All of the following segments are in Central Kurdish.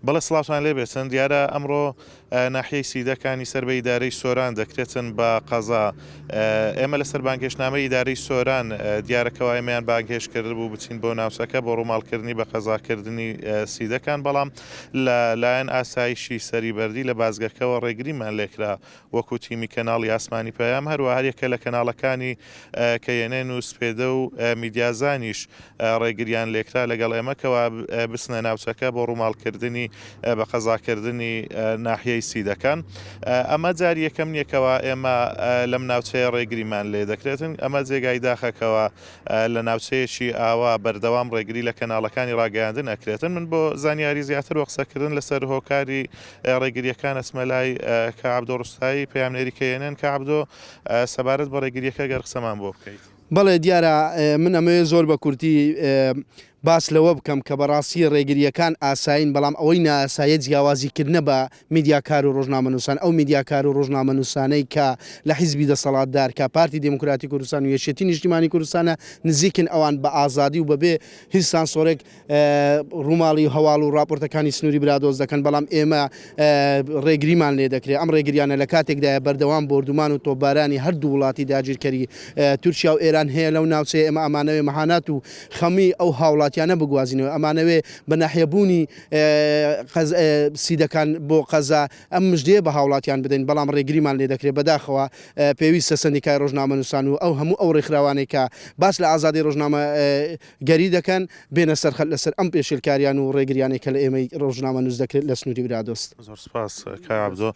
بەڵێ سڵاوتان لێبێتن دیارە ئەمڕۆ ناحیەی سیدەکانی سەر بە ئیدارەی سۆران دەکرێتن بە قەزا. ئێمە لەسەر بانگهێشتنامەی ئیدارەی سۆران دیارەکەەوە ئەمەیان بانگهێش کرد بوو بچین بۆ ناوچەکە بۆ ڕووماڵکردنی بە قەزاکردنی سیدەکان، بەڵام لایەن ئاسایشی سەریبەردی لە بازگەکەەوە ڕێگریمان لێکرا وەکو تیمی کەناڵی ئاسمانی پەیام، هەروە هەرێکە لە کەناڵەکانی کەیەنێن و سپێدە و میدیازانیش ڕێگریان لێکرا لەگەڵ ئێمەکەوە بسنە ناوچەکە بۆ ڕووماڵکردنی بە قەزاکردنی ناحیەی سیدەکان. ئەمە جاری یەکەم نیەکەوە ئێمە لەم ناوچەیە ڕێگریمان لێ دەکرێتن. ئەمە جێگای داخەکەەوە لە ناوچەیەکی ئاوا بەردەوام ڕێگری لە کەناڵەکانی ڕاگەیاندن ئەکرێتن. من بۆ زانیاری زیاتر وە قسەکردن لەسەر هۆکاری ڕێگریەکان ئەسمەلای کە عەبدۆ ڕوستایی پەیامنێری کەیەنێن. کە عەبدۆ سەبارەت بە ڕێگریەکە گەر قسەمان بۆ بکەیت. بەڵێ دیارە من ئەمەوێ زۆر بە کورتی باس لەوە بکەم کە بەڕاستی ڕێگریەکان ئاساین، بەڵام ئەوەی نائاسایە جیاوازیکردنە بە میدیاکار و ڕۆژنامەنووسان، ئەو میدیاکار و ڕۆژنامەنووسانەی کە لە حیزبی دەسەڵاتدار کە پارتی دموکراتی کوردستان و یەکێتی نیشتیمانی کوردستانە نزیکن ئەوان بە ئازادی و بەبێ هیچ سانسۆرێک ڕووماڵی هەواڵ و راپۆرتەکانی سنووری برادۆز دەکەن، بەڵام ئێمە ڕێگریمان لێ دەکرێت. ئەم ڕێگریانە لە کاتێکدایە بەردەوام بردومان و تۆبارانی هەردوو وڵاتی داگیرکەری تورکیا و ئێران هەیە لەو ناوچەیە. ئێمە ئەمانەوێ مەهانات و خەمی ئەو هاوڵاتیانە بگوازینەوە، ئەمانەوێ بە ناحیەبوونی سیدەکان بۆ قەزا ئەم مژدەیە بە هاوڵاتیان بدەین، بەڵام ڕێگریمان لێ دەکرێت. بەداخەوە پێویستە سندیکای ڕۆژنامەنووسان و ئەو هەموو ئەو ڕێکخراوانەی کە باس لە ئازادی ڕۆژنامە گەری دەکەن بێنە سەرخەت لەسەر ئەم پێشێلکاریان و ڕێگریانێک کە لە ئێمەی ڕۆژنامەنووس دەکرێت لە سنووری برادۆست. زۆر سپاس کاک عەبدۆ.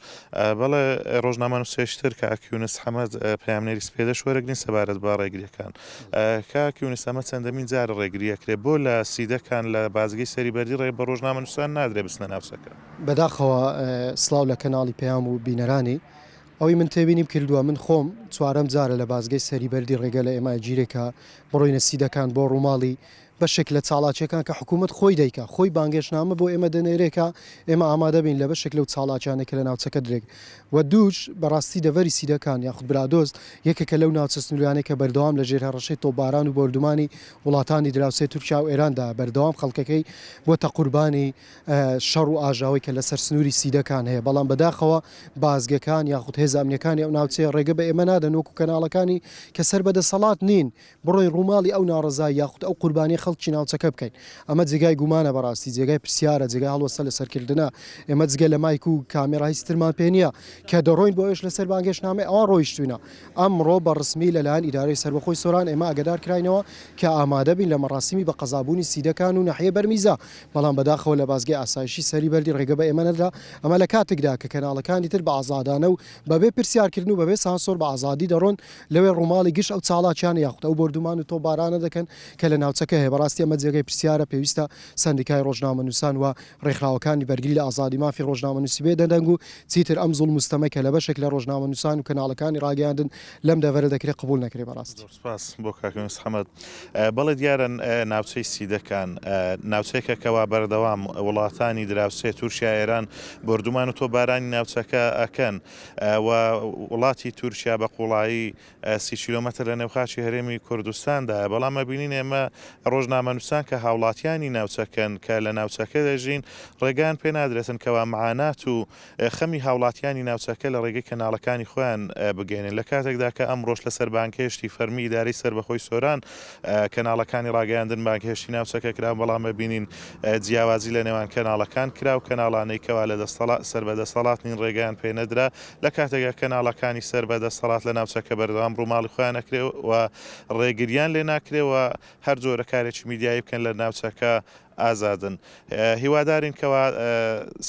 بەڵێ ڕۆژنامەنووسێشتر کاک یونس حەمەد پەیامنێری سپێدەش وەرەگرین سەبارەت بە ڕێگریەکان. کاک یونس ئەمە چەندەمین جار ڕێگریەکرێت بۆ لە سیدەکان لە بازگەی سەریبەردی ڕێ بە ڕۆژنامەنووسان نادرێ بستنە ناوچەکە. بەداخەوە سڵاو لە کەناڵی پەیام و بینەرانی ئەوەی من تێبینیم کردووە، من خۆم چوارەم جارە لە بازگەی سەریبەردی ڕێگە لە ئێمە گیرێکە بڕۆینە سیدەکان بۆ ڕووماڵی بەشێک لە چاڵاکیەکان کە حکوومەت خۆی دەیکە، خۆی بانگێشنامە بۆ ئێمە دەنێرێکە ئێمە ئامادە بین لە بەشێک لەو چاڵاکیانێکە لە ناوچەکە درێک و دووش بەڕاستی دەڤەری سیدەکان یاخود برادۆست یەکێکە لەو ناوچە سنووریانێکە بەردەوام لە ژێر هەڕەشەی تۆباران و بردومانی وڵاتانی دراوسێ تورکیا و ئێراندا بەردەوام خەڵکەکەی بۆتە قوربانی شەڕ و ئاژاوی کە لەسەر سنووری سیدەکان هەیە. بەڵام بەداخەوە بازگەکان یاخود هێز ئەمنیەکانی ئەو ناوچەیە ڕێگە بە ئێمە نادەن وەکو کەناڵەکانی کە سەر بەدەسەڵات نین بڕۆی ڕووماڵی ئەو ناڕزای یاخود ئەو قوربانی خەڵکی ناوچەکە بکەین. ئەمە جێگای گومانە، بەڕاستی جێگای پرسیارە، جێگای هەڵوەسە لە سەرکردنە. ئێمە جگە لە مایک و کامێرای سترمان پێ نییە کە دەڕۆین بۆ ئێش لەسەر بانگێشنامە ئەوان ڕۆیشتوینە. ئەمڕۆ بە ڕسمی لەلایەن ئیدارەی سەربەخۆی سۆران ئێمە ئاگادار کراینەوە کە ئامادە بین لە مەڕاستیمی بە قەزابوونی سیدەکان و ناحیە بەرمیزە، بەڵام بەداخەوە لە بازگەی ئاسایشی سەریبەردی ڕێگە بە ئێمە نەدرا. ئەمە لە کاتێکدا کە کەناڵەکانی تر بە ئازادانە و بەبێ پرسیارکردن و بەبێ سانسۆر بە ئازادی دەڕۆن لەوێ ڕووماڵی گشت ئەو چاڵاکیانە یاخود ئەو بردومان و تۆبارانە دەکەن کە لە ناوچەکە هەیە. بەڕاستی ئەمە جێگەی پرسیارە، پێویستە سندیکای ڕۆژنامەنووسان و ڕێکخراوەکانی بەرگری لە ئازادی مافی ڕۆژنامەنووسی بێ دەدەنگ و چیتر ئەم زوڵم مستەمەکە لە بەشێک لە ڕۆژنامەنووسان و کەناڵەکانی ڕاگەیاندن لەم دەڤەرە دەکرێت قبول نەکرێ. بەڕاستی سپاس بۆ کاک یونس حەمەد. بەڵێ دیارە ناوچەی سیدەکان ناوچەیەکە کەوا بەردەوام وڵاتانی دراوسێ تورکیا ئێران بردومان و تۆبارانی ناوچەکە ئەکەن و وڵاتی تورکیا بە قوڵایی 30 کیلۆمەتر لە نێوخاچی هەرێمی کوردستاندایە، بەڵام ئەبینین ئێمە ڕۆژنامەنووسان کە هاوڵاتیانی ناوچەکەن کە لە ناوچەکە دەژین ڕێگان پێ نادرێتن کەوا معانات و خەمی هاوڵاتیانی ناوچەکە لە ڕێگەی کەناڵەکانی خۆیان بگەێنن. لە کاتێکدا کە ئەمڕۆژ لەسەر بانکهێشتی فەرمی ئیدارەی سەربەخۆی سۆران کەناڵەکانی ڕاگەیاندن بانکهێشتی ناوچەکە کرا، بەڵام ببینین جیاوازی لە نێوان کەناڵەکان کرا و کەناڵانەی کەوا لە سەربەدەسەڵات نین ڕێگەیان پێ نەدرا. لە کاتێکە کەناڵەکانی سەربەدەسەڵات لە ناوچەکە بەردەوام ڕووماڵی خۆیان نەکرێ و ڕێگریان لێ ناکرێەوە هەر جۆرە کارێکی میدیایی بکەن لە ناوچەکە ئازادن. هیوادارین کەوا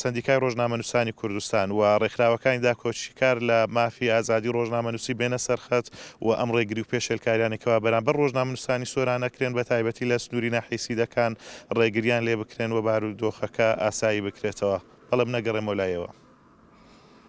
سندیکای ڕۆژنامەنووسانی کوردستان و ڕێکخراوەکانی داکۆچیکار لە مافی ئازادی ڕۆژنامەنووسی بێنە سەرخەت و ئەم ڕێگری و پێشێلکاریانێکەوە بەرامبەر ڕۆژنامەنووسانی سۆران نەکرێن بە تایبەتی لە سنووری ناحیەی سیدەکان ڕێگریان لێ بکرێن و بارودۆخەکە ئاسایی بکرێتەوە. بەڵام نەگەڕێمە لایەوە.